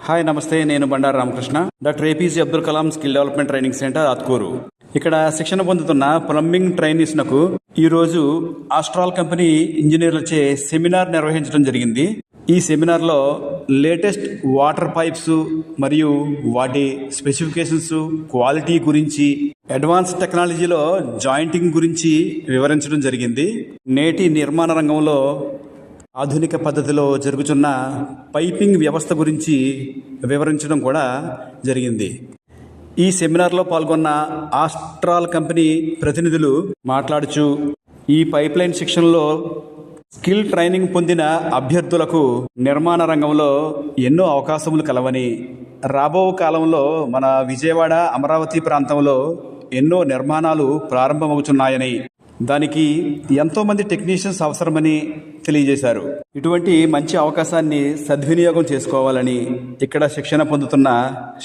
Hi నమస్తే, నేను Bandaru Ramakrishna, doctor APJ Abdul Kalam skill development training centre Atkur. ఇక్కడ శిక్షణ పొందుతున్న ప్లంబింగ్ ట్రైనీస్లకు ఈరోజు ఆస్ట్రాల్ కంపెనీ ఇంజనీర్లచే సెమినార్ నిర్వహించడం జరిగింది. ఈ సెమినార్లో లేటెస్ట్ వాటర్ పైప్స్ మరియు వాటి స్పెసిఫికేషన్స్, క్వాలిటీ గురించి, అడ్వాన్స్ టెక్నాలజీలో జాయింటింగ్ గురించి వివరించడం జరిగింది. నేటి నిర్మాణ రంగంలో ఆధునిక పద్ధతిలో జరుగుతున్న పైపింగ్ వ్యవస్థ గురించి వివరించడం కూడా జరిగింది. ఈ సెమినార్లో పాల్గొన్న ఆస్ట్రాల్ కంపెనీ ప్రతినిధులు మాట్లాడుచూ ఈ పైప్లైన్ శిక్షణలో స్కిల్ ట్రైనింగ్ పొందిన అభ్యర్థులకు నిర్మాణ రంగంలో ఎన్నో అవకాశములు కలవని, రాబో కాలంలో మన విజయవాడ, అమరావతి ప్రాంతంలో ఎన్నో నిర్మాణాలు ప్రారంభమవుతున్నాయని, దానికి ఎంతోమంది టెక్నీషియన్స్ అవసరమని తెలియజేశారు. ఇటువంటి మంచి అవకాశాన్ని సద్వినియోగం చేసుకోవాలని ఇక్కడ శిక్షణ పొందుతున్న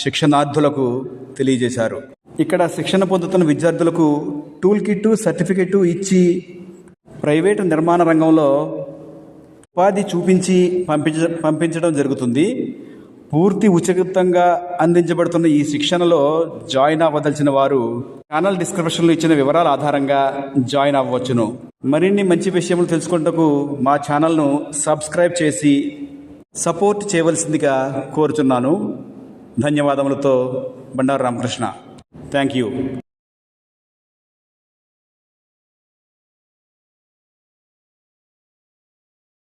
శిక్షణార్థులకు తెలియజేశారు. ఇక్కడ శిక్షణ పొందుతున్న విద్యార్థులకు టూల్ కిట్, సర్టిఫికెట్ ఇచ్చి ప్రైవేటు నిర్మాణ రంగంలో ఉపాధి చూపించి పంపించడం జరుగుతుంది. పూర్తి ఉచితంగా అందించబడుతున్న ఈ శిక్షణలో జాయిన్ అవ్వదలిచిన వారు ఛానల్ డిస్క్రిప్షన్లో ఇచ్చిన వివరాల ఆధారంగా జాయిన్ అవ్వవచ్చును. మరిన్ని మంచి విషయములు తెలుసుకుంటకు మా ఛానల్ను సబ్స్క్రైబ్ చేసి సపోర్ట్ చేయవలసిందిగా కోరుచున్నాను. ధన్యవాదములతో బండారు రామకృష్ణ. Thank you.